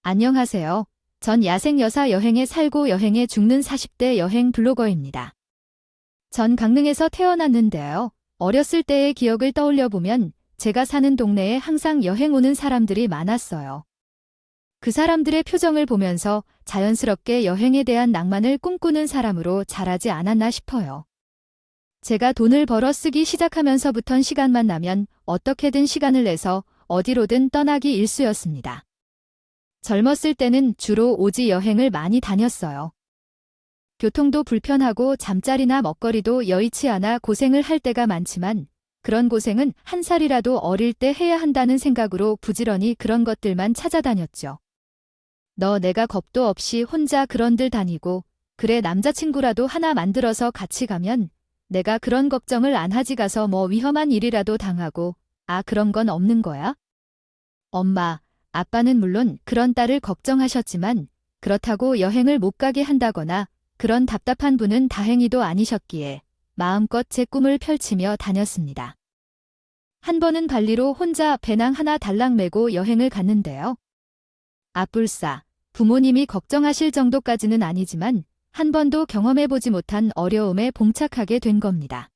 안녕하세요. 전 야생여사 여행에 살고 여행에 죽는 40대 여행 블로거입니다. 전 강릉에서 태어났는데요. 어렸을 때의 기억을 떠올려 보면 제가 사는 동네에 항상 여행 오는 사람들이 많았어요. 그 사람들의 표정을 보면서 자연스럽게 여행에 대한 낭만을 꿈꾸는 사람으로 자라지 않았나 싶어요. 제가 돈을 벌어 쓰기 시작하면서부턴 시간만 나면 어떻게든 시간을 내서 어디로든 떠나기 일쑤였습니다. 젊었을 때는 주로 오지 여행을 많이 다녔어요. 교통도 불편하고 잠자리나 먹거리도 여의치 않아 고생을 할 때가 많지만 그런 고생은 한 살이라도 어릴 때 해야 한다는 생각으로 부지런히 그런 것들만 찾아다녔죠. 내가 겁도 없이 혼자 그런들 다니고 그래 남자친구라도 하나 만들어서 같이 가면 내가 그런 걱정을 안 하지 가서 뭐 위험한 일이라도 당하고 그런 건 없는 거야? 엄마, 아빠는 물론 그런 딸을 걱정하셨지만 그렇다고 여행을 못 가게 한다거나 그런 답답한 분은 다행히도 아니셨기에 마음껏 제 꿈을 펼치며 다녔습니다. 한 번은 발리로 혼자 배낭 하나 달랑 메고 여행을 갔는데요. 아뿔싸, 부모님이 걱정하실 정도까지는 아니지만 한 번도 경험해보지 못한 어려움에 봉착하게 된 겁니다.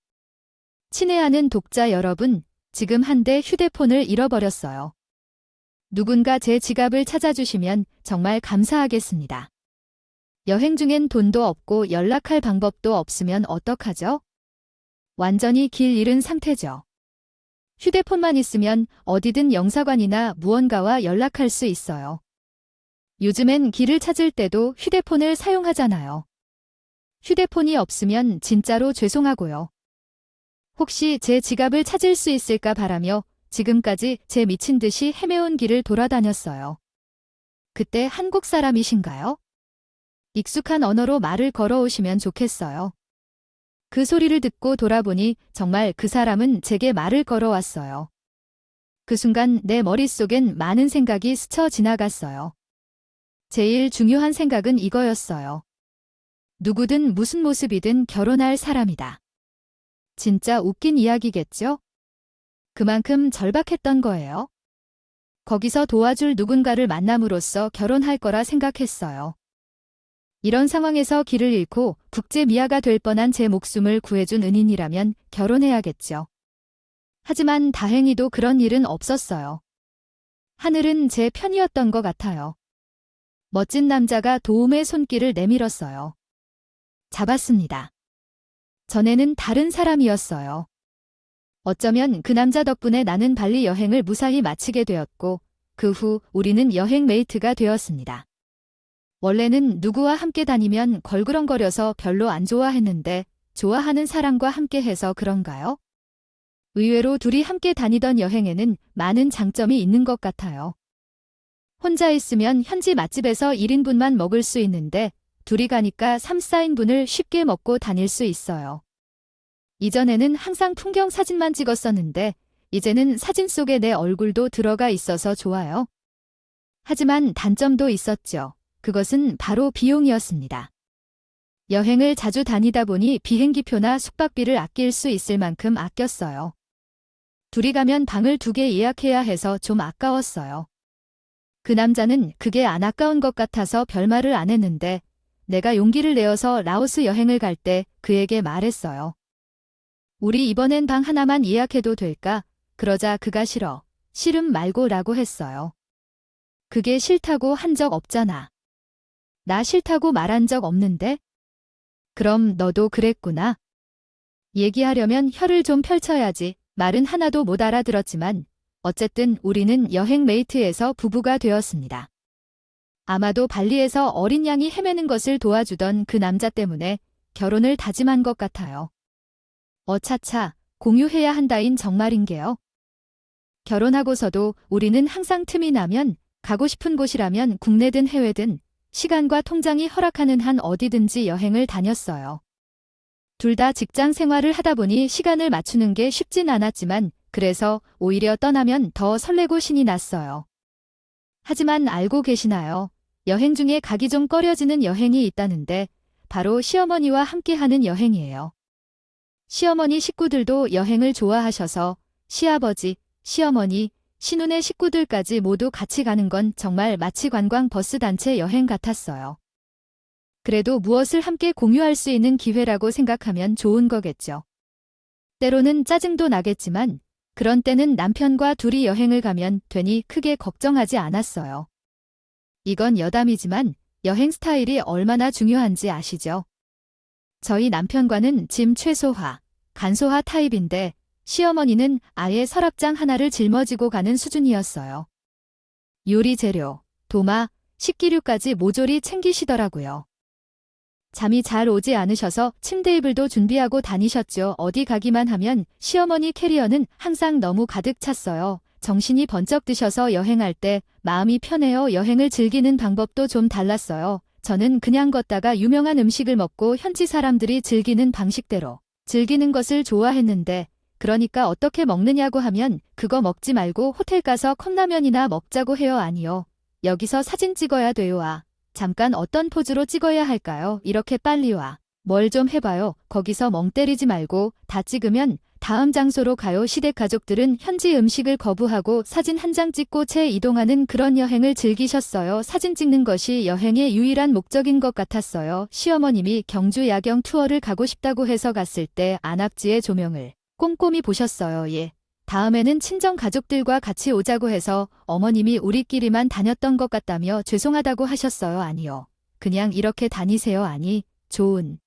친애하는 독자 여러분, 지금 한대 휴대폰을 잃어버렸어요. 누군가 제 지갑을 찾아주시면 정말 감사하겠습니다. 여행 중엔 돈도 없고 연락할 방법도 없으면 어떡하죠? 완전히 길 잃은 상태죠. 휴대폰만 있으면 어디든 영사관이나 무언가와 연락할 수 있어요. 요즘엔 길을 찾을 때도 휴대폰을 사용하잖아요. 휴대폰이 없으면 진짜로 죄송하고요. 혹시 제 지갑을 찾을 수 있을까 바라며 지금까지 제 미친 듯이 헤매온 길을 돌아다녔어요. 그때 한국 사람이신가요? 익숙한 언어로 말을 걸어오시면 좋겠어요. 그 소리를 듣고 돌아보니 정말 그 사람은 제게 말을 걸어왔어요. 그 순간 내 머릿속엔 많은 생각이 스쳐 지나갔어요. 제일 중요한 생각은 이거였어요. 누구든 무슨 모습이든 결혼할 사람이다. 진짜 웃긴 이야기겠죠? 그만큼 절박했던 거예요. 거기서 도와줄 누군가를 만남으로써 결혼할 거라 생각했어요. 이런 상황에서 길을 잃고 국제미아가 될 뻔한 제 목숨을 구해준 은인이라면 결혼해야겠죠. 하지만 다행히도 그런 일은 없었어요. 하늘은 제 편이었던 것 같아요. 멋진 남자가 도움의 손길을 내밀었어요. 잡았습니다. 전에는 다른 사람이었어요. 어쩌면 그 남자 덕분에 나는 발리 여행을 무사히 마치게 되었고 그 후 우리는 여행 메이트가 되었습니다. 원래는 누구와 함께 다니면 걸그렁거려서 별로 안 좋아했는데 좋아하는 사람과 함께 해서 그런가요? 의외로 둘이 함께 다니던 여행에는 많은 장점이 있는 것 같아요. 혼자 있으면 현지 맛집에서 1인분만 먹을 수 있는데 둘이 가니까 3, 4인분을 쉽게 먹고 다닐 수 있어요. 이전에는 항상 풍경 사진만 찍었었는데 이제는 사진 속에 내 얼굴도 들어가 있어서 좋아요. 하지만 단점도 있었죠. 그것은 바로 비용이었습니다. 여행을 자주 다니다 보니 비행기표나 숙박비를 아낄 수 있을 만큼 아꼈어요. 둘이 가면 방을 2개 예약해야 해서 좀 아까웠어요. 그 남자는 그게 안 아까운 것 같아서 별말을 안 했는데 내가 용기를 내어서 라오스 여행을 갈 때 그에게 말했어요. 우리 이번엔 방 하나만 예약해도 될까? 그러자 그가 싫음 말고 라고 했어요. 그게 싫다고 한 적 없잖아. 나 싫다고 말한 적 없는데? 그럼 너도 그랬구나. 얘기하려면 혀를 좀 펼쳐야지 말은 하나도 못 알아들었지만 어쨌든 우리는 여행 메이트에서 부부가 되었습니다. 아마도 발리에서 어린 양이 헤매는 것을 도와주던 그 남자 때문에 결혼을 다짐한 것 같아요. 어차차, 공유해야 한다인 정말인게요. 결혼하고서도 우리는 항상 틈이 나면 가고 싶은 곳이라면 국내든 해외든 시간과 통장이 허락하는 한 어디든지 여행을 다녔어요. 둘 다 직장 생활을 하다 보니 시간을 맞추는 게 쉽진 않았지만 그래서 오히려 떠나면 더 설레고 신이 났어요. 하지만 알고 계시나요? 여행 중에 가기 좀 꺼려지는 여행이 있다는데 바로 시어머니와 함께하는 여행이에요. 시어머니 식구들도 여행을 좋아하셔서 시아버지, 시어머니, 신혼의 식구들까지 모두 같이 가는 건 정말 마치 관광 버스 단체 여행 같았어요. 그래도 무엇을 함께 공유할 수 있는 기회라고 생각하면 좋은 거겠죠. 때로는 짜증도 나겠지만 그런 때는 남편과 둘이 여행을 가면 되니 크게 걱정하지 않았어요. 이건 여담이지만 여행 스타일이 얼마나 중요한지 아시죠? 저희 남편과는 짐 최소화, 간소화 타입인데 시어머니는 아예 서랍장 하나를 짊어지고 가는 수준이었어요. 요리 재료, 도마, 식기류까지 모조리 챙기시더라고요. 잠이 잘 오지 않으셔서 침대 이불도 준비하고 다니셨죠. 어디 가기만 하면 시어머니 캐리어는 항상 너무 가득 찼어요. 정신이 번쩍 드셔서 여행할 때 마음이 편해요. 여행을 즐기는 방법도 좀 달랐어요. 저는 그냥 걷다가 유명한 음식을 먹고 현지 사람들이 즐기는 방식대로 즐기는 것을 좋아했는데 그러니까 어떻게 먹느냐고 하면 그거 먹지 말고 호텔 가서 컵라면이나 먹자고 해요. 아니요. 여기서 사진 찍어야 돼요. 잠깐 어떤 포즈로 찍어야 할까요? 이렇게 빨리 와. 뭘 좀 해봐요. 거기서 멍 때리지 말고 다 찍으면 다음 장소로 가요. 시댁 가족들은 현지 음식을 거부하고 사진 한 장 찍고 채 이동하는 그런 여행을 즐기셨어요. 사진 찍는 것이 여행의 유일한 목적인 것 같았어요. 시어머님이 경주 야경 투어를 가고 싶다고 해서 갔을 때 안압지의 조명을 꼼꼼히 보셨어요. 예. 다음에는 친정 가족들과 같이 오자고 해서 어머님이 우리끼리만 다녔던 것 같다며 죄송하다고 하셨어요. 아니요. 그냥 이렇게 다니세요. 아니, 좋은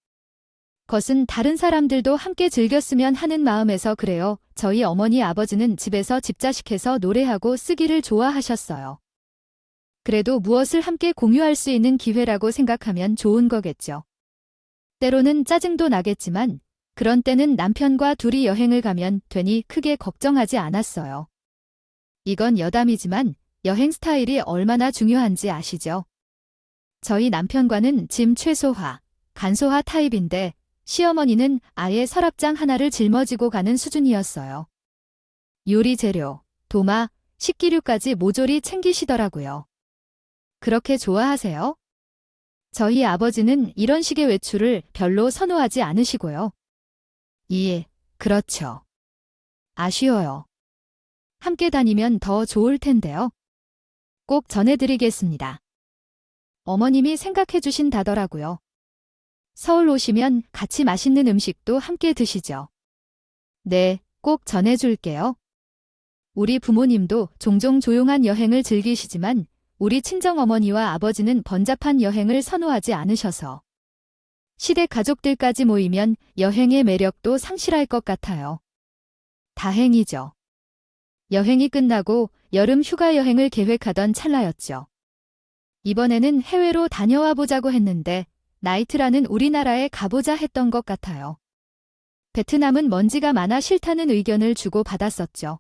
것은 다른 사람들도 함께 즐겼으면 하는 마음에서 그래요. 저희 어머니 아버지는 집에서 집자식해서 노래하고 쓰기를 좋아하셨어요. 그래도 무엇을 함께 공유할 수 있는 기회라고 생각하면 좋은 거겠죠. 때로는 짜증도 나겠지만 그런 때는 남편과 둘이 여행을 가면 되니 크게 걱정하지 않았어요. 이건 여담이지만 여행 스타일이 얼마나 중요한지 아시죠? 저희 남편과는 짐 최소화, 간소화 타입인데 시어머니는 아예 서랍장 하나를 짊어지고 가는 수준이었어요. 요리 재료, 도마, 식기류까지 모조리 챙기시더라고요. 그렇게 좋아하세요? 저희 아버지는 이런 식의 외출을 별로 선호하지 않으시고요. 예, 그렇죠. 아쉬워요. 함께 다니면 더 좋을 텐데요. 꼭 전해드리겠습니다. 어머님이 생각해 주신다더라고요. 서울 오시면 같이 맛있는 음식도 함께 드시죠. 네, 꼭 전해줄게요. 우리 부모님도 종종 조용한 여행을 즐기시지만 우리 친정어머니와 아버지는 번잡한 여행을 선호하지 않으셔서 시댁 가족들까지 모이면 여행의 매력도 상실할 것 같아요. 다행이죠. 여행이 끝나고 여름 휴가 여행을 계획하던 찰나였죠. 이번에는 해외로 다녀와 보자고 했는데 나이트라는 우리나라에 가보자 했던 것 같아요. 베트남은 먼지가 많아 싫다는 의견을 주고 받았었죠.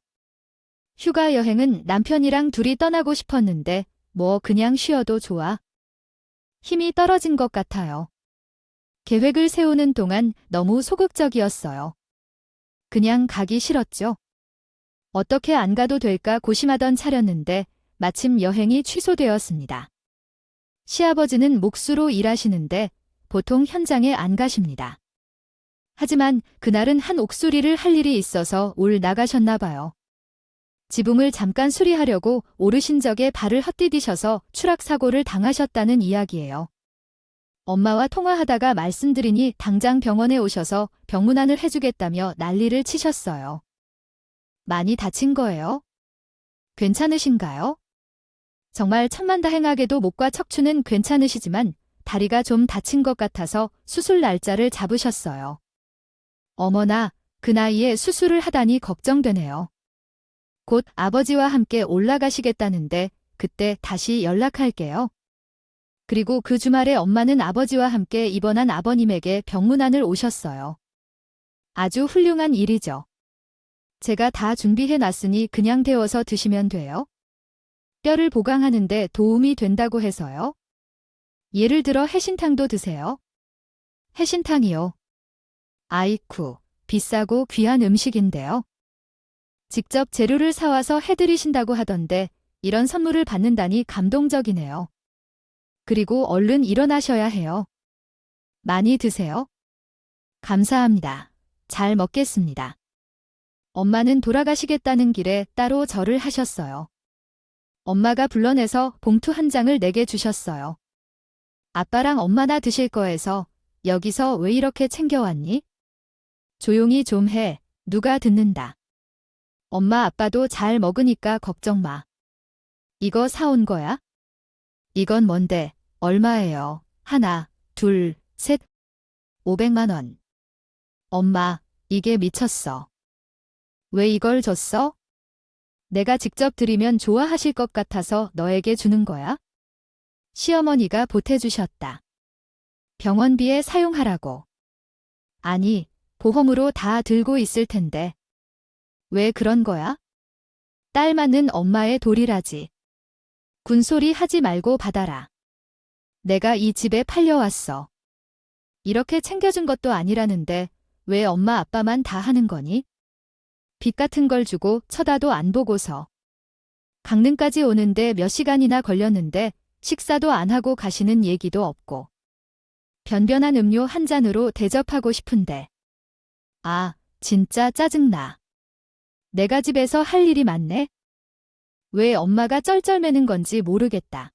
휴가 여행은 남편이랑 둘이 떠나고 싶었는데 뭐 그냥 쉬어도 좋아. 힘이 떨어진 것 같아요. 계획을 세우는 동안 너무 소극적이었어요. 그냥 가기 싫었죠. 어떻게 안 가도 될까 고심하던 차렸는데 마침 여행이 취소되었습니다. 시아버지는 몫으로 일하시는데 보통 현장에 안 가십니다. 하지만 그날은 한 옥수리를 할 일이 있어서 올 나가셨나 봐요. 지붕을 잠깐 수리하려고 오르신 적에 발을 헛디디셔서 추락사고를 당하셨다는 이야기예요. 엄마와 통화하다가 말씀드리니 당장 병원에 오셔서 병문안을 해주겠다며 난리를 치셨어요. 많이 다친 거예요? 괜찮으신가요? 정말 천만다행하게도 목과 척추는 괜찮으시지만 다리가 좀 다친 것 같아서 수술 날짜를 잡으셨어요. 어머나, 그 나이에 수술을 하다니 걱정되네요. 곧 아버지와 함께 올라가시겠다는데 그때 다시 연락할게요. 그리고 그 주말에 엄마는 아버지와 함께 입원한 아버님에게 병문안을 오셨어요. 아주 훌륭한 일이죠. 제가 다 준비해 놨으니 그냥 데워서 드시면 돼요. 뼈를 보강하는 데 도움이 된다고 해서요. 예를 들어 해신탕도 드세요. 해신탕이요. 아이쿠, 비싸고 귀한 음식인데요. 직접 재료를 사와서 해드리신다고 하던데 이런 선물을 받는다니 감동적이네요. 그리고 얼른 일어나셔야 해요. 많이 드세요. 감사합니다. 잘 먹겠습니다. 엄마는 돌아가시겠다는 길에 따로 절을 하셨어요. 엄마가 불러내서 봉투 한 장을 내게 주셨어요. 아빠랑 엄마나 드실 거에서 여기서 왜 이렇게 챙겨왔니? 조용히 좀 해. 누가 듣는다. 엄마 아빠도 잘 먹으니까 걱정 마. 이거 사온 거야? 이건 뭔데? 얼마예요? 하나, 둘, 셋. 500만 원. 엄마, 이게 미쳤어. 왜 이걸 줬어? 내가 직접 드리면 좋아하실 것 같아서 너에게 주는 거야? 시어머니가 보태주셨다. 병원비에 사용하라고. 아니, 보험으로 다 들고 있을 텐데. 왜 그런 거야? 딸만은 엄마의 도리라지. 군소리 하지 말고 받아라. 내가 이 집에 팔려왔어. 이렇게 챙겨준 것도 아니라는데 왜 엄마 아빠만 다 하는 거니? 빚 같은 걸 주고 쳐다도 안 보고서. 강릉까지 오는데 몇 시간이나 걸렸는데 식사도 안 하고 가시는 얘기도 없고. 변변한 음료 한 잔으로 대접하고 싶은데. 아, 진짜 짜증나. 내가 집에서 할 일이 많네? 왜 엄마가 쩔쩔매는 건지 모르겠다.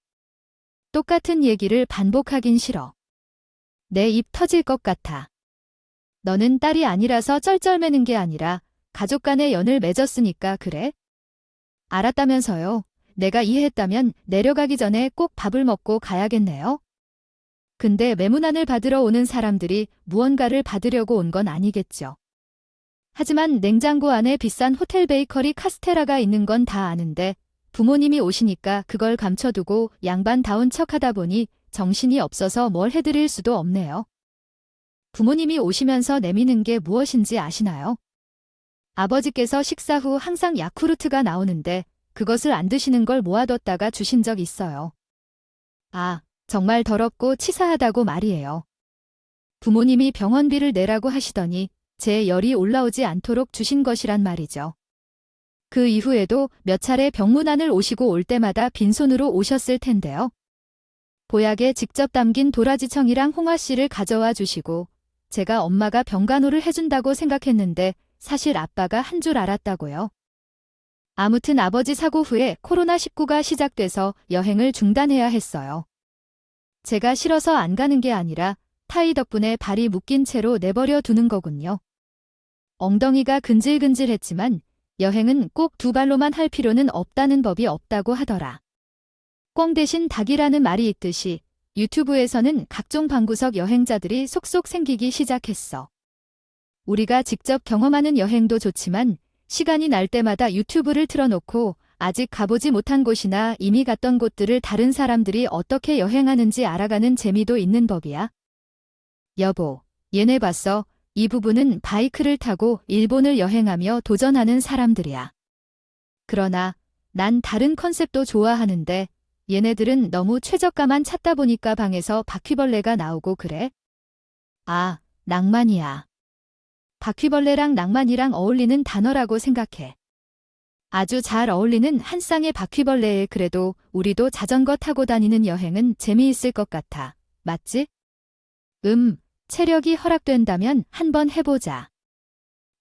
똑같은 얘기를 반복하긴 싫어. 내 입 터질 것 같아. 너는 딸이 아니라서 쩔쩔매는 게 아니라 가족 간의 연을 맺었으니까 그래? 알았다면서요. 내가 이해했다면 내려가기 전에 꼭 밥을 먹고 가야겠네요. 근데 매문안을 받으러 오는 사람들이 무언가를 받으려고 온 건 아니겠죠. 하지만 냉장고 안에 비싼 호텔 베이커리 카스테라가 있는 건 다 아는데 부모님이 오시니까 그걸 감춰두고 양반다운 척하다 보니 정신이 없어서 뭘 해드릴 수도 없네요. 부모님이 오시면서 내미는 게 무엇인지 아시나요? 아버지께서 식사 후 항상 야쿠르트가 나오는데 그것을 안 드시는 걸 모아뒀다가 주신 적 있어요. 아, 정말 더럽고 치사하다고 말이에요. 부모님이 병원비를 내라고 하시더니 제 열이 올라오지 않도록 주신 것이란 말이죠. 그 이후에도 몇 차례 병문안을 오시고 올 때마다 빈손으로 오셨을 텐데요. 보약에 직접 담긴 도라지청이랑 홍화씨를 가져와 주시고 제가 엄마가 병간호를 해준다고 생각했는데 사실 아빠가 한 줄 알았다고요. 아무튼 아버지 사고 후에 코로나19가 시작돼서 여행을 중단해야 했어요. 제가 싫어서 안 가는 게 아니라 타이 덕분에 발이 묶인 채로 내버려 두는 거군요. 엉덩이가 근질근질했지만 여행은 꼭 두 발로만 할 필요는 없다는 법이 없다고 하더라. 꿩 대신 닭이라는 말이 있듯이 유튜브에서는 각종 방구석 여행자들이 속속 생기기 시작했어. 우리가 직접 경험하는 여행도 좋지만 시간이 날 때마다 유튜브를 틀어놓고 아직 가보지 못한 곳이나 이미 갔던 곳들을 다른 사람들이 어떻게 여행하는지 알아가는 재미도 있는 법이야. 여보, 얘네 봤어? 이 부부는 바이크를 타고 일본을 여행하며 도전하는 사람들이야. 그러나 난 다른 컨셉도 좋아하는데 얘네들은 너무 최저가만 찾다 보니까 방에서 바퀴벌레가 나오고 그래? 아, 낭만이야. 바퀴벌레랑 낭만이랑 어울리는 단어라고 생각해. 아주 잘 어울리는 한 쌍의 바퀴벌레에 그래도 우리도 자전거 타고 다니는 여행은 재미있을 것 같아. 맞지? 체력이 허락된다면 한번 해보자.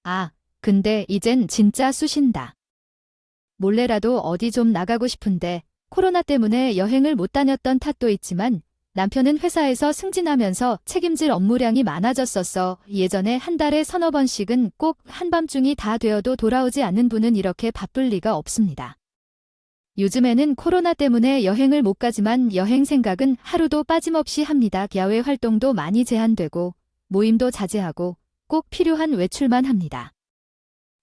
아, 근데 이젠 진짜 쑤신다. 몰래라도 어디 좀 나가고 싶은데 코로나 때문에 여행을 못 다녔던 탓도 있지만 남편은 회사에서 승진하면서 책임질 업무량이 많아졌었어. 예전에 한 달에 서너 번씩은 꼭 한밤중이 다 되어도 돌아오지 않는 분은 이렇게 바쁠 리가 없습니다. 요즘에는 코로나 때문에 여행을 못 가지만 여행 생각은 하루도 빠짐없이 합니다. 야외 활동도 많이 제한되고 모임도 자제하고 꼭 필요한 외출만 합니다.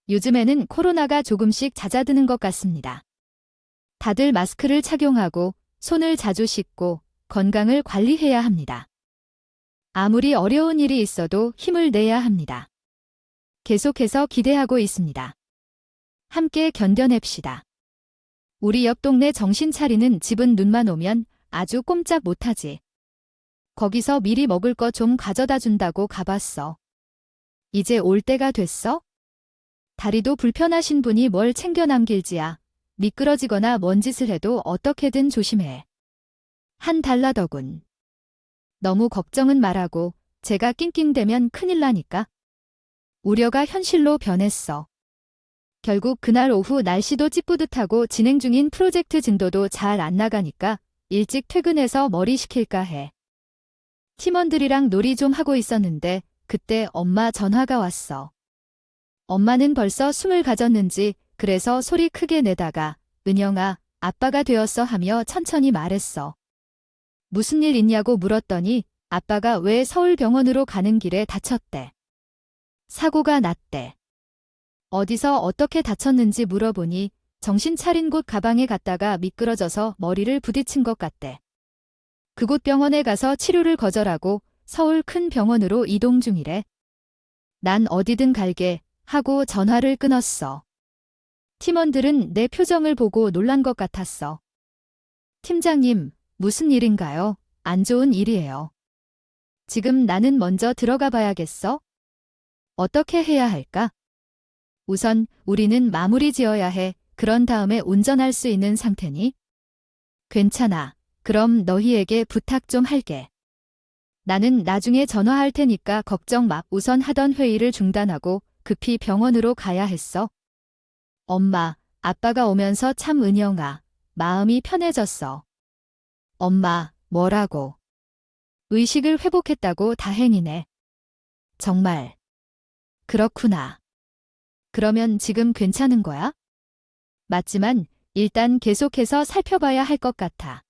요즘에는 코로나가 조금씩 잦아드는 것 같습니다. 다들 마스크를 착용하고 손을 자주 씻고 건강을 관리해야 합니다. 아무리 어려운 일이 있어도 힘을 내야 합니다. 계속해서 기대하고 있습니다. 함께 견뎌냅시다. 우리 옆 동네 정신 차리는 집은 눈만 오면 아주 꼼짝 못하지. 거기서 미리 먹을 거 좀 가져다 준다고 가봤어. 이제 올 때가 됐어? 다리도 불편하신 분이 뭘 챙겨 남길지야. 미끄러지거나 뭔 짓을 해도 어떻게든 조심해. 한 달라더군. 너무 걱정은 말라고. 제가 낑낑대면 큰일 나니까. 우려가 현실로 변했어. 결국 그날 오후 날씨도 찌뿌듯하고 진행 중인 프로젝트 진도도 잘 안 나가니까 일찍 퇴근해서 머리 식힐까 해. 팀원들이랑 놀이 좀 하고 있었는데 그때 엄마 전화가 왔어. 엄마는 벌써 숨을 가졌는지 그래서 소리 크게 내다가 은영아, 아빠가 되었어 하며 천천히 말했어. 무슨 일 있냐고 물었더니 아빠가 왜 서울병원으로 가는 길에 다쳤대. 사고가 났대. 어디서 어떻게 다쳤는지 물어보니 정신 차린 곳 가방에 갔다가 미끄러져서 머리를 부딪힌 것 같대. 그곳 병원에 가서 치료를 거절하고 서울 큰 병원으로 이동 중이래. 난 어디든 갈게 하고 전화를 끊었어. 팀원들은 내 표정을 보고 놀란 것 같았어. 팀장님, 무슨 일인가요? 안 좋은 일이에요. 지금 나는 먼저 들어가 봐야겠어? 어떻게 해야 할까? 우선 우리는 마무리 지어야 해. 그런 다음에 운전할 수 있는 상태니? 괜찮아. 그럼 너희에게 부탁 좀 할게. 나는 나중에 전화할 테니까 걱정 마. 우선 하던 회의를 중단하고 급히 병원으로 가야 했어. 엄마, 아빠가 오면서 참 은영아, 마음이 편해졌어. 엄마, 뭐라고? 의식을 회복했다고 다행이네. 정말. 그렇구나. 그러면 지금 괜찮은 거야? 맞지만 일단 계속해서 살펴봐야 할 것 같아.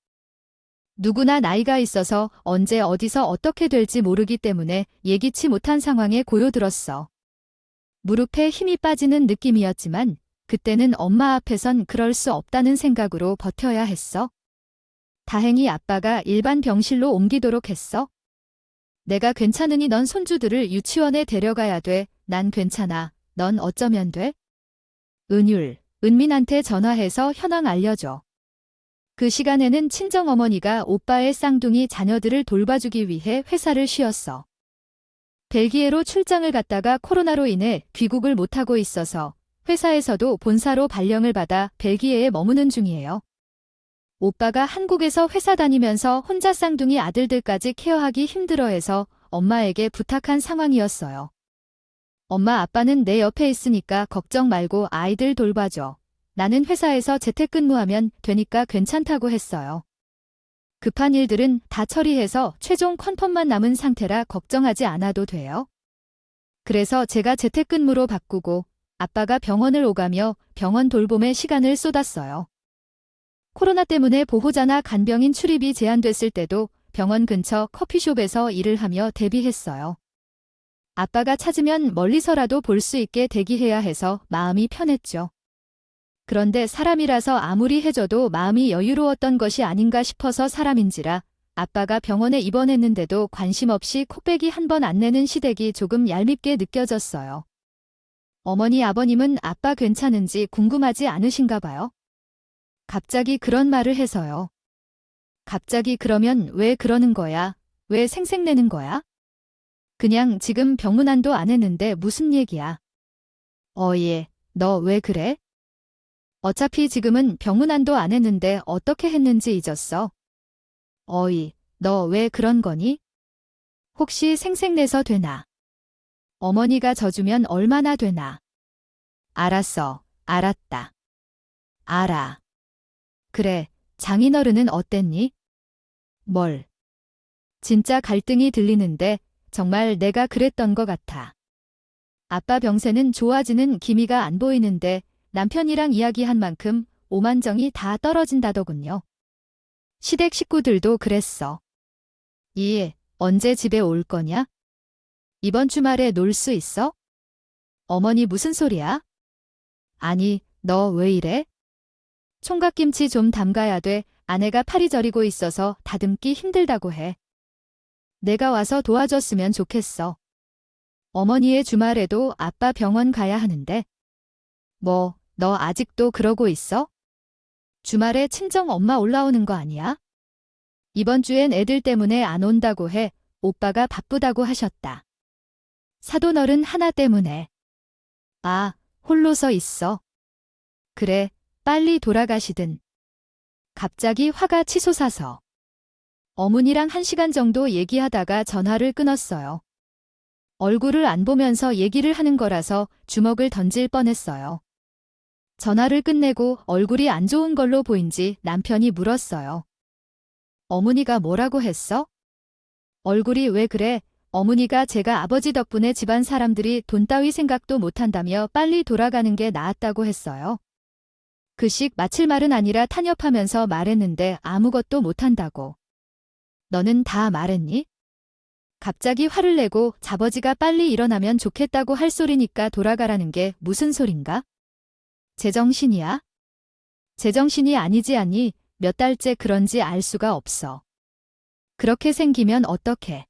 누구나 나이가 있어서 언제 어디서 어떻게 될지 모르기 때문에 예기치 못한 상황에 고요들었어. 무릎에 힘이 빠지는 느낌이었지만 그때는 엄마 앞에선 그럴 수 없다는 생각으로 버텨야 했어. 다행히 아빠가 일반 병실로 옮기도록 했어. 내가 괜찮으니 넌 손주들을 유치원에 데려가야 돼. 난 괜찮아. 넌 어쩌면 돼? 은민한테 전화해서 현황 알려줘. 그 시간에는 친정어머니가 오빠의 쌍둥이 자녀들을 돌봐주기 위해 회사를 쉬었어. 벨기에로 출장을 갔다가 코로나로 인해 귀국을 못하고 있어서 회사에서도 본사로 발령을 받아 벨기에에 머무는 중이에요. 오빠가 한국에서 회사 다니면서 혼자 쌍둥이 아들들까지 케어하기 힘들어해서 엄마에게 부탁한 상황이었어요. 엄마 아빠는 내 옆에 있으니까 걱정 말고 아이들 돌봐줘. 나는 회사에서 재택근무하면 되니까 괜찮다고 했어요. 급한 일들은 다 처리해서 최종 컨펌만 남은 상태라 걱정하지 않아도 돼요. 그래서 제가 재택근무로 바꾸고 아빠가 병원을 오가며 병원 돌봄에 시간을 쏟았어요. 코로나 때문에 보호자나 간병인 출입이 제한됐을 때도 병원 근처 커피숍에서 일을 하며 대비했어요. 아빠가 찾으면 멀리서라도 볼 수 있게 대기해야 해서 마음이 편했죠. 그런데 사람이라서 아무리 해줘도 마음이 여유로웠던 것이 아닌가 싶어서 사람인지라 아빠가 병원에 입원했는데도 관심 없이 코빼기 한 번 안 내는 시댁이 조금 얄밉게 느껴졌어요. 어머니 아버님은 아빠 괜찮은지 궁금하지 않으신가 봐요. 갑자기 그런 말을 해서요. 갑자기 그러면 왜 그러는 거야? 왜 생색내는 거야? 그냥 지금 병문안도 안 했는데 무슨 얘기야? 얘, 너 왜 그래? 어차피 지금은 병문안도 안 했는데 어떻게 했는지 잊었어. 어이, 너 왜 그런 거니? 혹시 생색내서 되나? 어머니가 져주면 얼마나 되나? 알았어, 알았다. 알아. 그래, 장인어른은 어땠니? 뭘? 진짜 갈등이 들리는데 정말 내가 그랬던 것 같아. 아빠 병세는 좋아지는 기미가 안 보이는데 남편이랑 이야기한 만큼 오만정이 다 떨어진다더군요. 시댁 식구들도 그랬어. 언제 집에 올 거냐? 이번 주말에 놀 수 있어? 어머니 무슨 소리야? 아니, 너 왜 이래? 총각김치 좀 담가야 돼. 아내가 팔이 저리고 있어서 다듬기 힘들다고 해. 내가 와서 도와줬으면 좋겠어. 어머니의 주말에도 아빠 병원 가야 하는데. 뭐, 너 아직도 그러고 있어? 주말에 친정 엄마 올라오는 거 아니야? 이번 주엔 애들 때문에 안 온다고 해. 오빠가 바쁘다고 하셨다. 사돈어른 하나 때문에. 아, 홀로서 있어. 그래, 빨리 돌아가시든. 갑자기 화가 치솟아서. 어머니랑 1시간 정도 얘기하다가 전화를 끊었어요. 얼굴을 안 보면서 얘기를 하는 거라서 주먹을 던질 뻔했어요. 전화를 끝내고 얼굴이 안 좋은 걸로 보인지 남편이 물었어요. 어머니가 뭐라고 했어? 얼굴이 왜 그래? 어머니가 제가 아버지 덕분에 집안 사람들이 돈 따위 생각도 못한다며 빨리 돌아가는 게 나았다고 했어요. 그씩 마칠 말은 아니라 탄협하면서 말했는데 아무것도 못한다고. 너는 다 말했니? 갑자기 화를 내고 자버지가 빨리 일어나면 좋겠다고 할 소리니까 돌아가라는 게 무슨 소린가? 제정신이야? 제정신이 아니지 않니? 몇 달째 그런지 알 수가 없어. 그렇게 생기면 어떡해?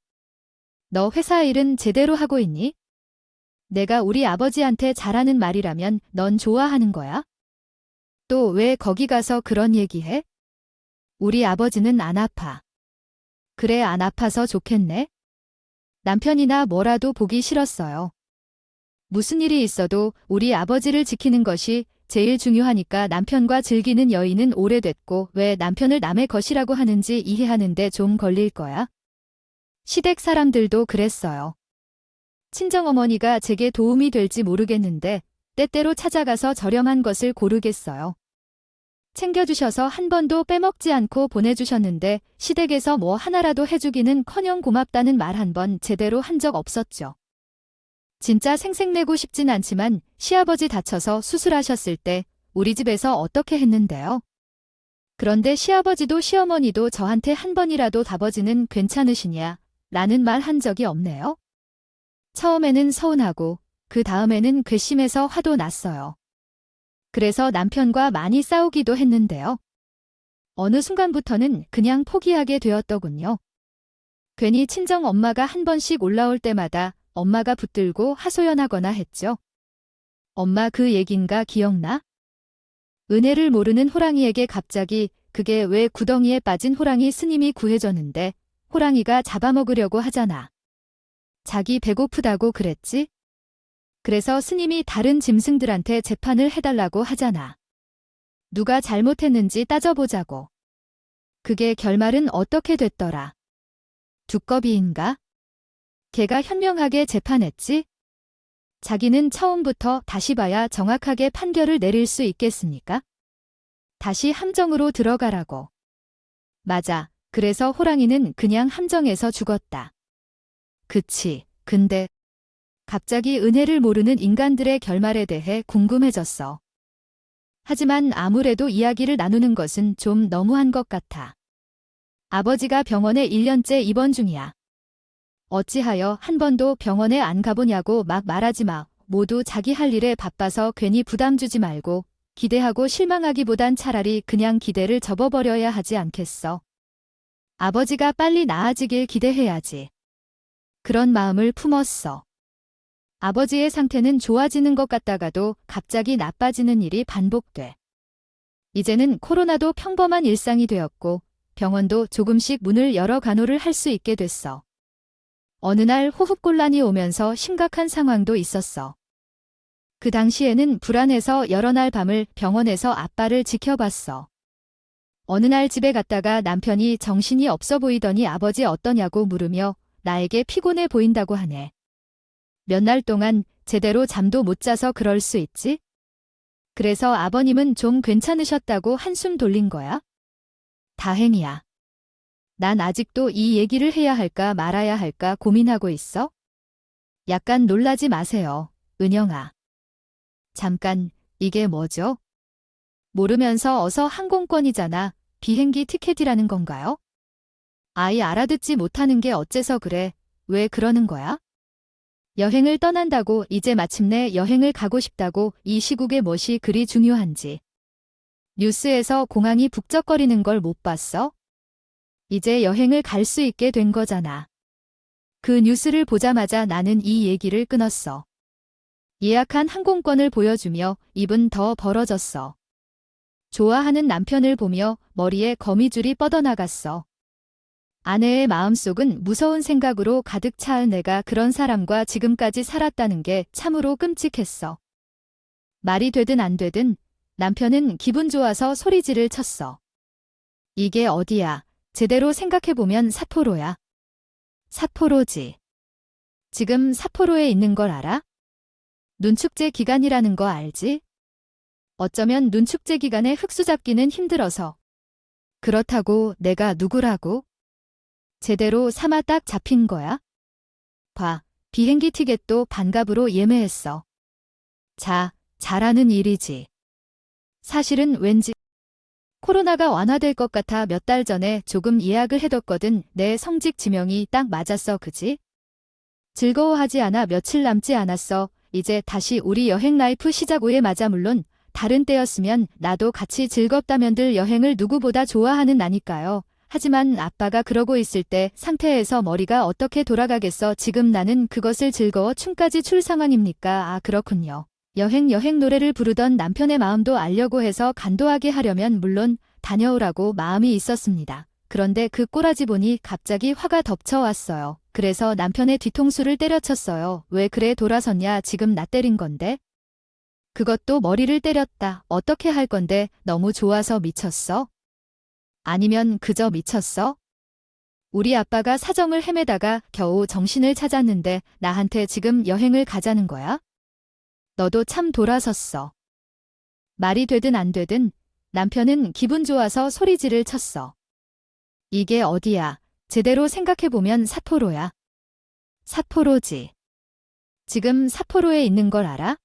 너 회사 일은 제대로 하고 있니? 내가 우리 아버지한테 잘하는 말이라면 넌 좋아하는 거야? 또 왜 거기 가서 그런 얘기해? 우리 아버지는 안 아파. 그래, 안 아파서 좋겠네. 남편이나 뭐라도 보기 싫었어요. 무슨 일이 있어도 우리 아버지를 지키는 것이 제일 중요하니까 남편과 즐기는 여인은 오래됐고 왜 남편을 남의 것이라고 하는지 이해하는데 좀 걸릴 거야. 시댁 사람들도 그랬어요. 친정어머니가 제게 도움이 될지 모르겠는데 때때로 찾아가서 저렴한 것을 고르겠어요. 챙겨주셔서 한 번도 빼먹지 않고 보내주셨는데 시댁에서 뭐 하나라도 해주기는커녕 고맙다는 말 한 번 제대로 한 적 없었죠. 진짜 생색내고 싶진 않지만 시아버지 다쳐서 수술하셨을 때 우리 집에서 어떻게 했는데요? 그런데 시아버지도 시어머니도 저한테 한 번이라도 다버지는 괜찮으시냐? 라는 말 한 적이 없네요. 처음에는 서운하고 그 다음에는 괘씸해서 화도 났어요. 그래서 남편과 많이 싸우기도 했는데요. 어느 순간부터는 그냥 포기하게 되었더군요. 괜히 친정 엄마가 한 번씩 올라올 때마다 엄마가 붙들고 하소연하거나 했죠. 엄마 그 얘긴가 기억나? 은혜를 모르는 호랑이에게 갑자기 그게 왜 구덩이에 빠진 호랑이 스님이 구해줬는데 호랑이가 잡아먹으려고 하잖아. 자기 배고프다고 그랬지? 그래서 스님이 다른 짐승들한테 재판을 해달라고 하잖아. 누가 잘못했는지 따져보자고. 그게 결말은 어떻게 됐더라? 두꺼비인가? 걔가 현명하게 재판했지? 자기는 처음부터 다시 봐야 정확하게 판결을 내릴 수 있겠습니까? 다시 함정으로 들어가라고. 맞아. 그래서 호랑이는 그냥 함정에서 죽었다. 그치. 근데 갑자기 은혜를 모르는 인간들의 결말에 대해 궁금해졌어. 하지만 아무래도 이야기를 나누는 것은 좀 너무한 것 같아. 아버지가 병원에 1년째 입원 중이야. 어찌하여 한 번도 병원에 안 가보냐고 막 말하지 마. 모두 자기 할 일에 바빠서 괜히 부담 주지 말고 기대하고 실망하기보단 차라리 그냥 기대를 접어버려야 하지 않겠어. 아버지가 빨리 나아지길 기대해야지. 그런 마음을 품었어. 아버지의 상태는 좋아지는 것 같다가도 갑자기 나빠지는 일이 반복돼. 이제는 코로나도 평범한 일상이 되었고 병원도 조금씩 문을 열어 간호를 할 수 있게 됐어. 어느 날 호흡곤란이 오면서 심각한 상황도 있었어. 그 당시에는 불안해서 여러 날 밤을 병원에서 아빠를 지켜봤어. 어느 날 집에 갔다가 남편이 정신이 없어 보이더니 아버지 어떠냐고 물으며 나에게 피곤해 보인다고 하네. 몇 날 동안 제대로 잠도 못 자서 그럴 수 있지? 그래서 아버님은 좀 괜찮으셨다고 한숨 돌린 거야? 다행이야. 난 아직도 이 얘기를 해야 할까 말아야 할까 고민하고 있어? 약간 놀라지 마세요, 은영아. 잠깐, 이게 뭐죠? 모르면서 어서 항공권이잖아. 비행기 티켓이라는 건가요? 아예 알아듣지 못하는 게 어째서 그래? 왜 그러는 거야? 여행을 떠난다고 이제 마침내 여행을 가고 싶다고 이 시국에 무엇이 그리 중요한지. 뉴스에서 공항이 북적거리는 걸 못 봤어? 이제 여행을 갈 수 있게 된 거잖아. 그 뉴스를 보자마자 나는 이 얘기를 끊었어. 예약한 항공권을 보여주며 입은 더 벌어졌어. 좋아하는 남편을 보며 머리에 거미줄이 뻗어나갔어. 아내의 마음속은 무서운 생각으로 가득 차은 내가 그런 사람과 지금까지 살았다는 게 참으로 끔찍했어. 말이 되든 안 되든 남편은 기분 좋아서 소리지를 쳤어. 이게 어디야? 제대로 생각해보면 삿포로야. 삿포로지. 지금 삿포로에 있는 걸 알아? 눈축제 기간이라는 거 알지? 어쩌면 눈축제 기간에 흙수 잡기는 힘들어서. 그렇다고 내가 누구라고? 제대로 삼아 딱 잡힌 거야? 봐, 비행기 티켓도 반값으로 예매했어. 자, 잘하는 일이지. 사실은 왠지 코로나가 완화될 것 같아 몇 달 전에 조금 예약을 해뒀거든. 내 성직 지명이 딱 맞았어, 그지? 즐거워하지 않아 며칠 남지 않았어. 이제 다시 우리 여행 라이프 시작 후에 맞아. 물론 다른 때였으면 나도 같이 즐겁다면들 여행을 누구보다 좋아하는 나니까요. 하지만 아빠가 그러고 있을 때 상태에서 머리가 어떻게 돌아가겠어. 지금 나는 그것을 즐거워 춤까지 출 상황입니까? 아, 그렇군요. 여행 노래를 부르던 남편의 마음도 알려고 해서 간도하게 하려면 물론 다녀오라고 마음이 있었습니다. 그런데 그 꼬라지 보니 갑자기 화가 덮쳐왔어요. 그래서 남편의 뒤통수를 때려쳤어요. 왜 그래 돌아섰냐? 지금 나 때린 건데? 그것도 머리를 때렸다. 어떻게 할 건데? 너무 좋아서 미쳤어? 아니면 그저 미쳤어? 우리 아빠가 사정을 헤매다가 겨우 정신을 찾았는데 나한테 지금 여행을 가자는 거야? 너도 참 돌아섰어. 말이 되든 안 되든 남편은 기분 좋아서 소리지를 쳤어. 이게 어디야? 제대로 생각해보면 삿포로야. 삿포로지. 지금 삿포로에 있는 걸 알아?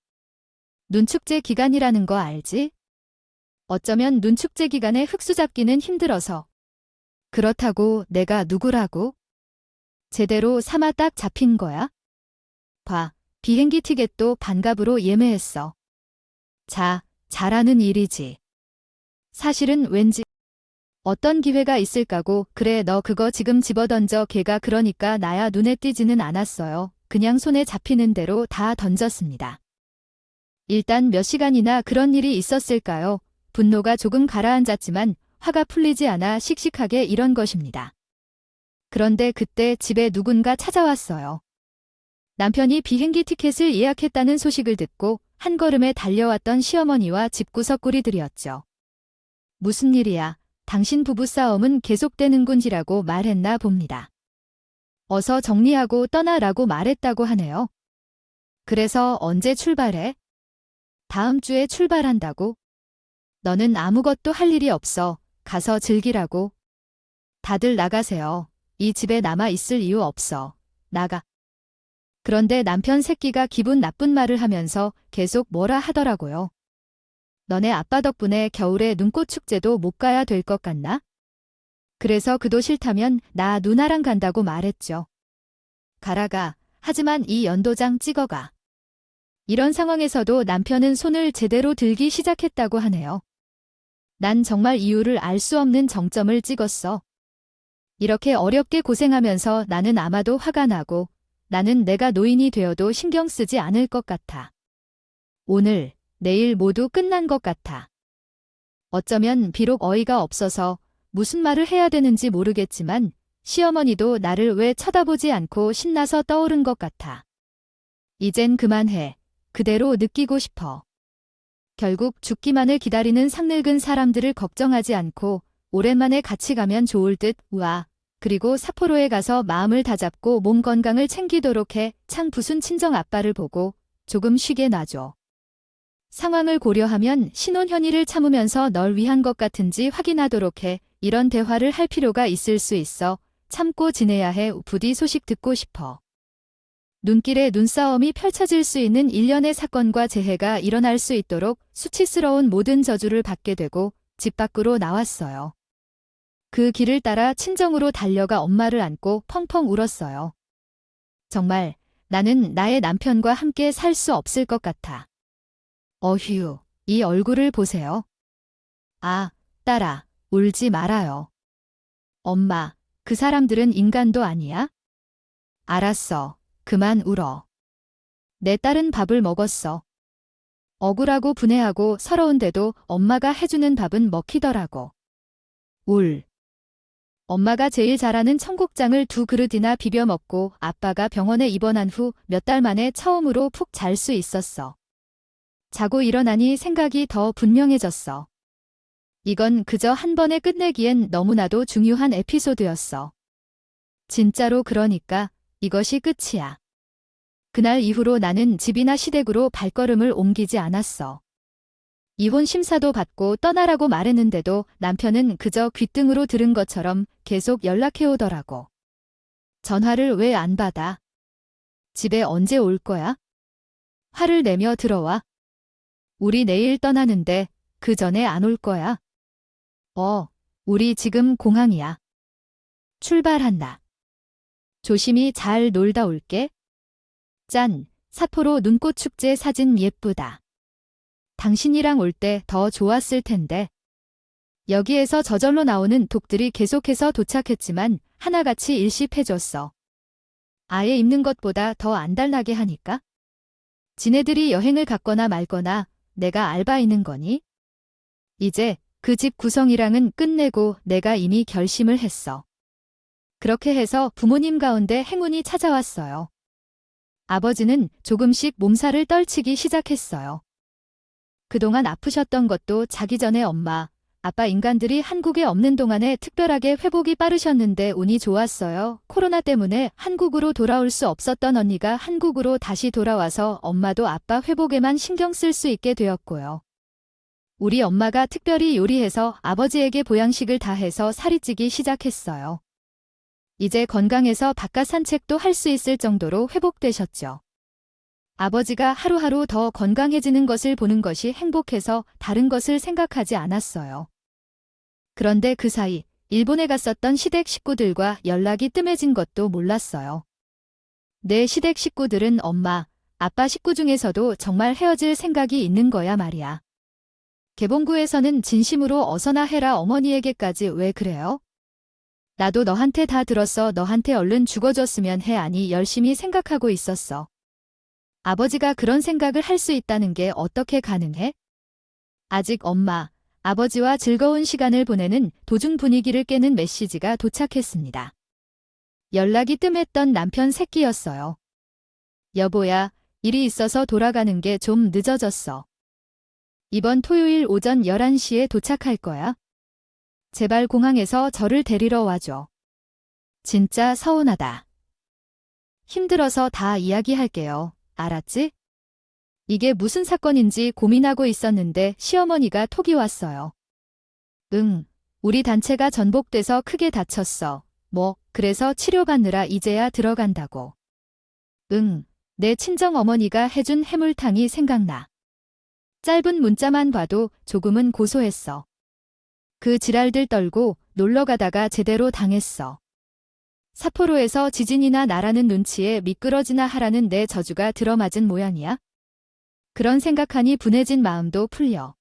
눈축제 기간이라는 거 알지? 어쩌면 눈축제 기간에 흙수 잡기는 힘들어서. 그렇다고 내가 누구라고? 제대로 삼아 딱 잡힌 거야? 봐, 비행기 티켓도 반값으로 예매했어. 자, 잘하는 일이지. 사실은 왠지 어떤 기회가 있을까고. 그래, 너 그거 지금 집어던져. 걔가 그러니까 나야 눈에 띄지는 않았어요. 그냥 손에 잡히는 대로 다 던졌습니다. 일단 몇 시간이나 그런 일이 있었을까요? 분노가 조금 가라앉았지만 화가 풀리지 않아 씩씩하게 이런 것입니다. 그런데 그때 집에 누군가 찾아왔어요. 남편이 비행기 티켓을 예약했다는 소식을 듣고 한 걸음에 달려왔던 시어머니와 집구석 꿀이들이었죠. 무슨 일이야? 당신 부부싸움은 계속되는군지라고 말했나 봅니다. 어서 정리하고 떠나라고 말했다고 하네요. 그래서 언제 출발해? 다음 주에 출발한다고? 너는 아무것도 할 일이 없어. 가서 즐기라고. 다들 나가세요. 이 집에 남아 있을 이유 없어. 나가. 그런데 남편 새끼가 기분 나쁜 말을 하면서 계속 뭐라 하더라고요. 너네 아빠 덕분에 겨울에 눈꽃 축제도 못 가야 될 것 같나? 그래서 그도 싫다면 나 누나랑 간다고 말했죠. 가라가. 하지만 이 연도장 찍어가. 이런 상황에서도 남편은 손을 제대로 들기 시작했다고 하네요. 난 정말 이유를 알 수 없는 정점을 찍었어. 이렇게 어렵게 고생하면서 나는 아마도 화가 나고 나는 내가 노인이 되어도 신경 쓰지 않을 것 같아. 오늘, 내일 모두 끝난 것 같아. 어쩌면 비록 어이가 없어서 무슨 말을 해야 되는지 모르겠지만 시어머니도 나를 왜 쳐다보지 않고 신나서 떠오른 것 같아. 이젠 그만해. 그대로 느끼고 싶어. 결국 죽기만을 기다리는 상늙은 사람들을 걱정하지 않고 오랜만에 같이 가면 좋을 듯. 우와. 그리고 삿포로에 가서 마음을 다잡고 몸 건강을 챙기도록 해. 창 부순 친정 아빠를 보고 조금 쉬게 놔줘. 상황을 고려하면 신혼현이를 참으면서 널 위한 것 같은지 확인하도록 해. 이런 대화를 할 필요가 있을 수 있어. 참고 지내야 해. 부디 소식 듣고 싶어. 눈길에 눈싸움이 펼쳐질 수 있는 일련의 사건과 재해가 일어날 수 있도록 수치스러운 모든 저주를 받게 되고 집 밖으로 나왔어요. 그 길을 따라 친정으로 달려가 엄마를 안고 펑펑 울었어요. 정말 나는 나의 남편과 함께 살 수 없을 것 같아. 어휴, 이 얼굴을 보세요. 아, 딸아, 울지 말아요. 엄마, 그 사람들은 인간도 아니야? 알았어. 그만 울어. 내 딸은 밥을 먹었어. 억울하고 분해하고 서러운데도 엄마가 해주는 밥은 먹히더라고. 울. 엄마가 제일 잘하는 청국장을 2그릇이나 비벼 먹고 아빠가 병원에 입원한 후 몇 달 만에 처음으로 푹 잘 수 있었어. 자고 일어나니 생각이 더 분명해졌어. 이건 그저 한 번에 끝내기엔 너무나도 중요한 에피소드였어. 진짜로 그러니까 이것이 끝이야. 그날 이후로 나는 집이나 시댁으로 발걸음을 옮기지 않았어. 이혼 심사도 받고 떠나라고 말했는데도 남편은 그저 귓등으로 들은 것처럼 계속 연락해오더라고. 전화를 왜 안 받아? 집에 언제 올 거야? 화를 내며 들어와. 우리 내일 떠나는데 그 전에 안 올 거야? 우리 지금 공항이야. 출발한다. 조심히 잘 놀다 올게. 짠, 사포로 눈꽃 축제 사진 예쁘다. 당신이랑 올 때 더 좋았을 텐데. 여기에서 저절로 나오는 독들이 계속해서 도착했지만 하나같이 일십해줬어. 아예 입는 것보다 더 안달나게 하니까? 지네들이 여행을 갔거나 말거나 내가 알바있는 거니? 이제 그 집 구성이랑은 끝내고 내가 이미 결심을 했어. 그렇게 해서 부모님 가운데 행운이 찾아왔어요. 아버지는 조금씩 몸살을 떨치기 시작했어요. 그동안 아프셨던 것도 자기 전에 엄마, 아빠 인간들이 한국에 없는 동안에 특별하게 회복이 빠르셨는데 운이 좋았어요. 코로나 때문에 한국으로 돌아올 수 없었던 언니가 한국으로 다시 돌아와서 엄마도 아빠 회복에만 신경 쓸 수 있게 되었고요. 우리 엄마가 특별히 요리해서 아버지에게 보양식을 다 해서 살이 찌기 시작했어요. 이제 건강해서 바깥 산책도 할 수 있을 정도로 회복되셨죠. 아버지가 하루하루 더 건강해지는 것을 보는 것이 행복해서 다른 것을 생각하지 않았어요. 그런데 그 사이 일본에 갔었던 시댁 식구들과 연락이 뜸해진 것도 몰랐어요. 내 시댁 식구들은 엄마, 아빠 식구 중에서도 정말 헤어질 생각이 있는 거야 말이야. 개봉구에서는 진심으로 어서나 해라 어머니에게까지 왜 그래요? 나도 너한테 다 들었어. 너한테 얼른 죽어줬으면 해. 아니 열심히 생각하고 있었어. 아버지가 그런 생각을 할 수 있다는 게 어떻게 가능해? 아직 엄마, 아버지와 즐거운 시간을 보내는 도중 분위기를 깨는 메시지가 도착했습니다. 연락이 뜸했던 남편 새끼였어요. 여보야, 일이 있어서 돌아가는 게 좀 늦어졌어. 이번 토요일 오전 11시에 도착할 거야. 제발 공항에서 저를 데리러 와줘. 진짜 서운하다. 힘들어서 다 이야기할게요. 알았지? 이게 무슨 사건인지 고민하고 있었는데 시어머니가 톡이 왔어요. 응, 우리 단체가 전복돼서 크게 다쳤어. 그래서 치료받느라 이제야 들어간다고. 응, 내 친정어머니가 해준 해물탕이 생각나. 짧은 문자만 봐도 조금은 고소했어. 그 지랄들 떨고 놀러 가다가 제대로 당했어. 삿포로에서 지진이나 나라는 눈치에 미끄러지나 하라는 내 저주가 들어맞은 모양이야? 그런 생각하니 분해진 마음도 풀려.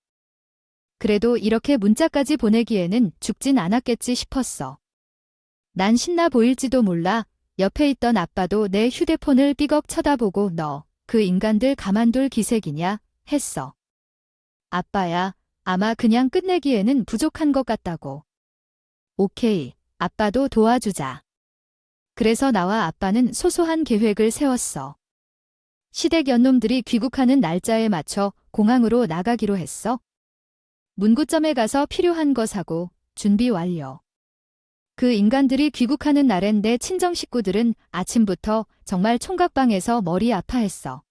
그래도 이렇게 문자까지 보내기에는 죽진 않았겠지 싶었어. 난 신나 보일지도 몰라. 옆에 있던 아빠도 내 휴대폰을 삐걱 쳐다보고 너, 그 인간들 가만둘 기색이냐? 했어. 아빠야, 아마 그냥 끝내기에는 부족한 것 같다고. 오케이, 아빠도 도와주자. 그래서 나와 아빠는 소소한 계획을 세웠어. 시댁 연놈들이 귀국하는 날짜에 맞춰 공항으로 나가기로 했어. 문구점에 가서 필요한 거 사고 준비 완료. 그 인간들이 귀국하는 날엔 내 친정 식구들은 아침부터 정말 총각방에서 머리 아파했어.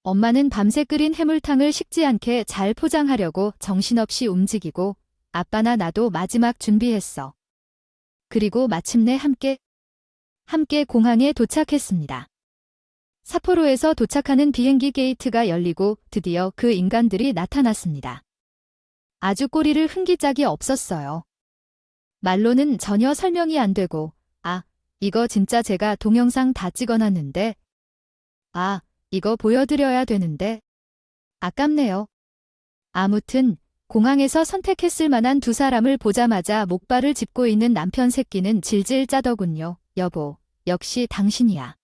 엄마는 밤새 끓인 해물탕을 식지 않게 잘 포장하려고 정신없이 움직이고 아빠나 나도 마지막 준비했어. 그리고 마침내 함께 공항에 도착했습니다. 삿포로에서 도착하는 비행기 게이트가 열리고 드디어 그 인간들이 나타났습니다. 아주 꼬리를 흔기 짝이 없었어요. 말로는 전혀 설명이 안 되고 이거 진짜 제가 동영상 다 찍어놨는데 이거 보여드려야 되는데 아깝네요. 아무튼 공항에서 선택했을 만한 두 사람을 보자마자 목발을 짚고 있는 남편 새끼는 질질 짜더군요. 여보, 역시 당신이야.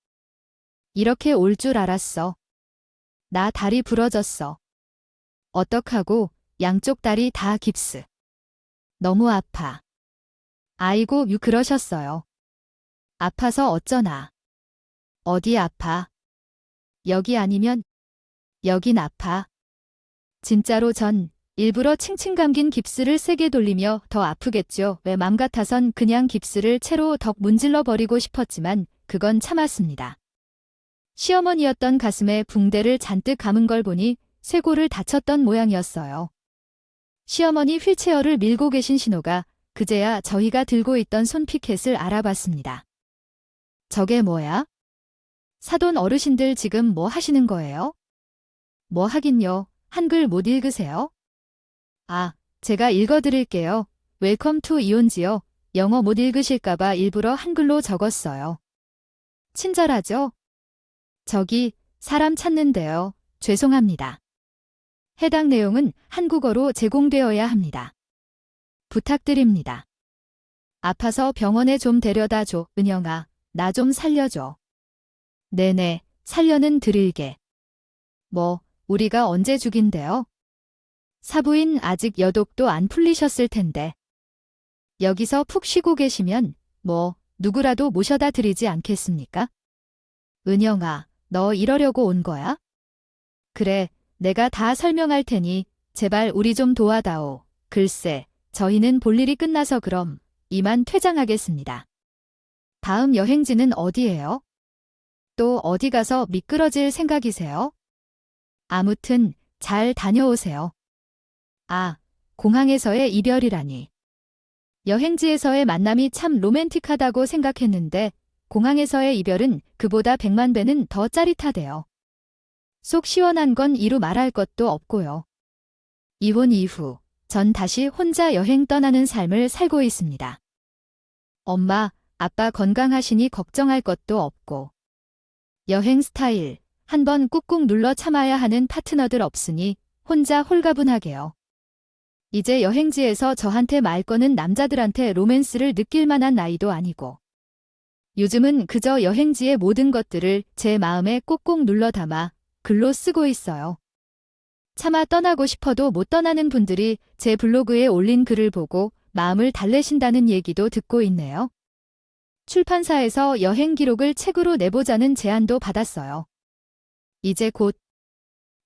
이렇게 올 줄 알았어. 나 다리 부러졌어. 어떡하고 양쪽 다리 다 깁스. 너무 아파. 아이고 그러셨어요. 아파서 어쩌나. 어디 아파? 여기 아니면 여긴 아파. 진짜로 전 일부러 칭칭 감긴 깁스를 세게 돌리며 더 아프겠죠. 왜 맘 같아선 그냥 깁스를 채로 덕 문질러 버리고 싶었지만 그건 참았습니다. 시어머니였던 가슴에 붕대를 잔뜩 감은 걸 보니 쇄골을 다쳤던 모양이었어요. 시어머니 휠체어를 밀고 계신 신호가 그제야 저희가 들고 있던 손피켓을 알아봤습니다. 저게 뭐야? 사돈 어르신들 지금 뭐 하시는 거예요? 뭐 하긴요. 한글 못 읽으세요? 아, 제가 읽어드릴게요. 웰컴 투 이온지요. 영어 못 읽으실까봐 일부러 한글로 적었어요. 친절하죠? 저기, 사람 찾는데요. 죄송합니다. 해당 내용은 한국어로 제공되어야 합니다. 부탁드립니다. 아파서 병원에 좀 데려다 줘, 은영아. 나 좀 살려줘. 네네, 살려는 드릴게. 뭐, 우리가 언제 죽인대요? 사부인 아직 여독도 안 풀리셨을 텐데. 여기서 푹 쉬고 계시면 뭐 누구라도 모셔다 드리지 않겠습니까? 은영아, 너 이러려고 온 거야? 그래, 내가 다 설명할 테니 제발 우리 좀 도와다오. 글쎄, 저희는 볼 일이 끝나서 그럼 이만 퇴장하겠습니다. 다음 여행지는 어디예요? 또 어디 가서 미끄러질 생각이세요? 아무튼 잘 다녀오세요. 아, 공항에서의 이별이라니. 여행지에서의 만남이 참 로맨틱하다고 생각했는데 공항에서의 이별은 그보다 100만 배는 더 짜릿하대요. 속 시원한 건 이루 말할 것도 없고요. 이혼 이후 전 다시 혼자 여행 떠나는 삶을 살고 있습니다. 엄마, 아빠 건강하시니 걱정할 것도 없고. 여행 스타일, 한번 꾹꾹 눌러 참아야 하는 파트너들 없으니 혼자 홀가분하게요. 이제 여행지에서 저한테 말 거는 남자들한테 로맨스를 느낄 만한 나이도 아니고. 요즘은 그저 여행지의 모든 것들을 제 마음에 꼭꼭 눌러 담아 글로 쓰고 있어요. 차마 떠나고 싶어도 못 떠나는 분들이 제 블로그에 올린 글을 보고 마음을 달래신다는 얘기도 듣고 있네요. 출판사에서 여행 기록을 책으로 내보자는 제안도 받았어요. 이제 곧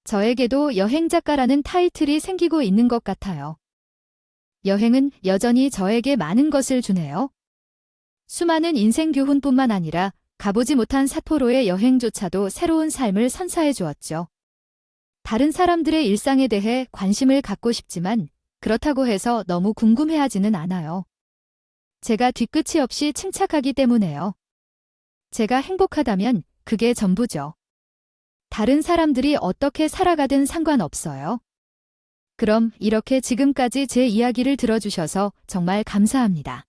저에게도 여행 작가라는 타이틀이 생기고 있는 것 같아요. 여행은 여전히 저에게 많은 것을 주네요. 수많은 인생 교훈뿐만 아니라 가보지 못한 삿포로의 여행조차도 새로운 삶을 선사해 주었죠. 다른 사람들의 일상에 대해 관심을 갖고 싶지만 그렇다고 해서 너무 궁금해하지는 않아요. 제가 뒤끝이 없이 침착하기 때문에요. 제가 행복하다면 그게 전부죠. 다른 사람들이 어떻게 살아가든 상관없어요. 그럼 이렇게 지금까지 제 이야기를 들어주셔서 정말 감사합니다.